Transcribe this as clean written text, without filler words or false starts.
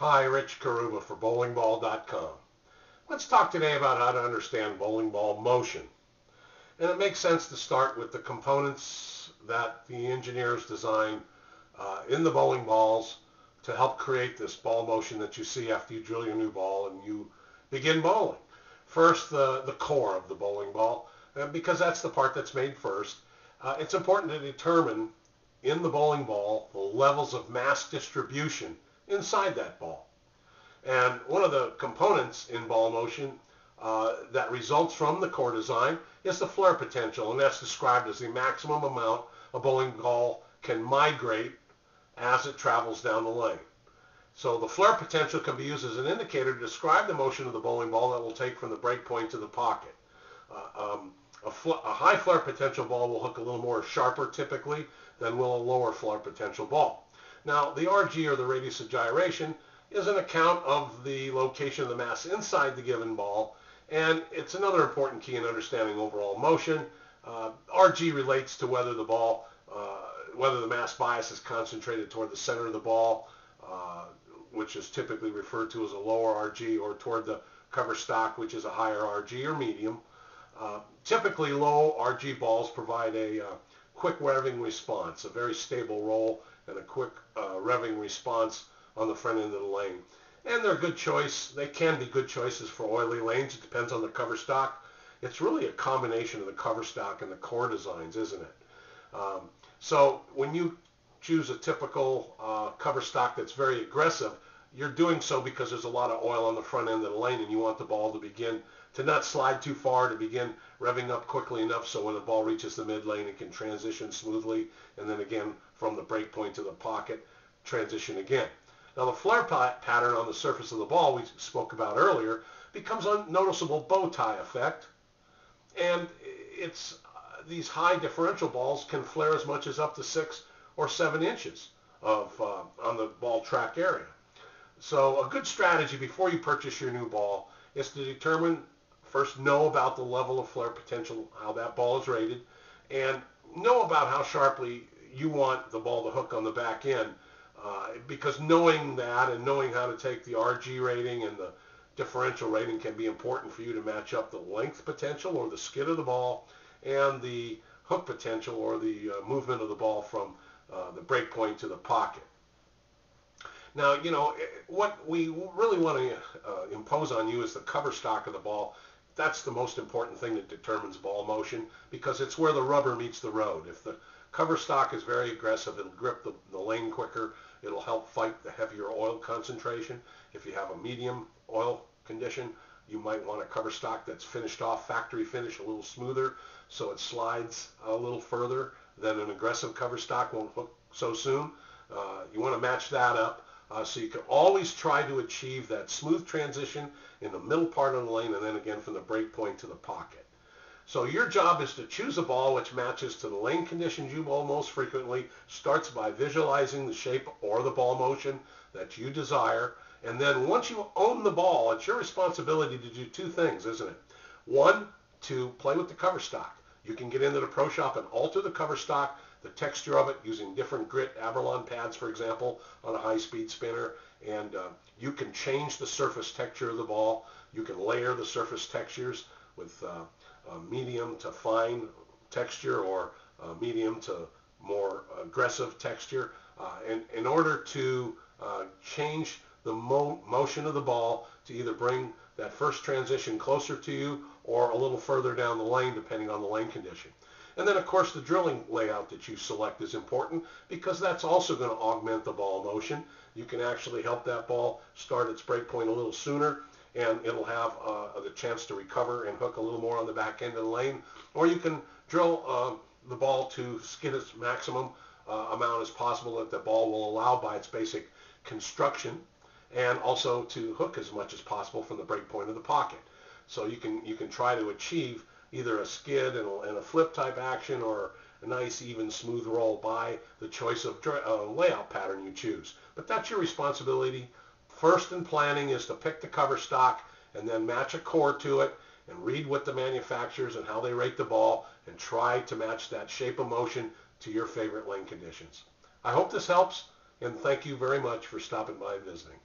Hi, Rich Carrubba for bowlingball.com. Let's talk today about how to understand bowling ball motion. And it makes sense to start with the components that the engineers design in the bowling balls to help create this ball motion that you see after you drill your new ball and you begin bowling. First, the core of the bowling ball, because that's the part that's made first. It's important to determine in the bowling ball the levels of mass distribution inside that ball. And one of the components in ball motion that results from the core design is the flare potential, and that's described as the maximum amount a bowling ball can migrate as it travels down the lane. So the flare potential can be used as an indicator to describe the motion of the bowling ball that will take from the break point to the pocket. A high flare potential ball will hook a little more sharper typically than will a lower flare potential ball. Now, the RG, or the radius of gyration, is an account of the location of the mass inside the given ball, and it's another important key in understanding overall motion. RG relates to whether the ball, whether the mass bias is concentrated toward the center of the ball, which is typically referred to as a lower RG, or toward the cover stock, which is a higher RG or medium. Typically, low RG balls provide a quick revving response, a very stable roll, and a quick revving response on the front end of the lane. And they're a good choice. They can be good choices for oily lanes. It depends on the cover stock. It's really a combination of the cover stock and the core designs, isn't it? So when you choose a typical cover stock that's very aggressive, you're doing so because there's a lot of oil on the front end of the lane, and you want the ball to begin to not slide too far, to begin revving up quickly enough so when the ball reaches the mid lane it can transition smoothly, and then again from the break point to the pocket, transition again. Now the flare pattern on the surface of the ball we spoke about earlier becomes a noticeable bow tie effect, and it's these high differential balls can flare as much as up to 6 or 7 inches of on the ball track area. So a good strategy before you purchase your new ball is to determine, first know about the level of flare potential, how that ball is rated, and know about how sharply you want the ball to hook on the back end, because knowing that and knowing how to take the RG rating and the differential rating can be important for you to match up the length potential, or the skid of the ball, and the hook potential, or the movement of the ball from the break point to the pocket. Now, you know, what we really want to impose on you is the cover stock of the ball. That's the most important thing that determines ball motion, because it's where the rubber meets the road. If the cover stock is very aggressive, it'll grip the lane quicker. It'll help fight the heavier oil concentration. If you have a medium oil condition, you might want a cover stock that's finished off, factory finish, a little smoother, so it slides a little further than an aggressive cover stock won't hook so soon. You want to match that up. So you can always try to achieve that smooth transition in the middle part of the lane, and then again from the break point to the pocket. So your job is to choose a ball which matches to the lane conditions you bowl most frequently. Starts by visualizing the shape or the ball motion that you desire. And then once you own the ball, it's your responsibility to do two things, isn't it? One, to play with the cover stock. You can get into the pro shop and alter the cover stock, the texture of it, using different grit Averlon pads, for example, on a high-speed spinner. And you can change the surface texture of the ball. You can layer the surface textures with medium to fine texture, or medium to more aggressive texture, in order to change the motion of the ball to either bring that first transition closer to you or a little further down the lane, depending on the lane condition. And then, of course, the drilling layout that you select is important, because that's also going to augment the ball motion. You can actually help that ball start its break point a little sooner, and it'll have the chance to recover and hook a little more on the back end of the lane. Or you can drill the ball to skid its maximum amount as possible that the ball will allow by its basic construction, and also to hook as much as possible from the break point of the pocket. So you can try to achieve either a skid and a flip type action, or a nice even smooth roll by the choice of layout pattern you choose. But that's your responsibility. First in planning is to pick the cover stock, and then match a core to it, and read what the manufacturers and how they rate the ball, and try to match that shape of motion to your favorite lane conditions. I hope this helps, and thank you very much for stopping by and visiting.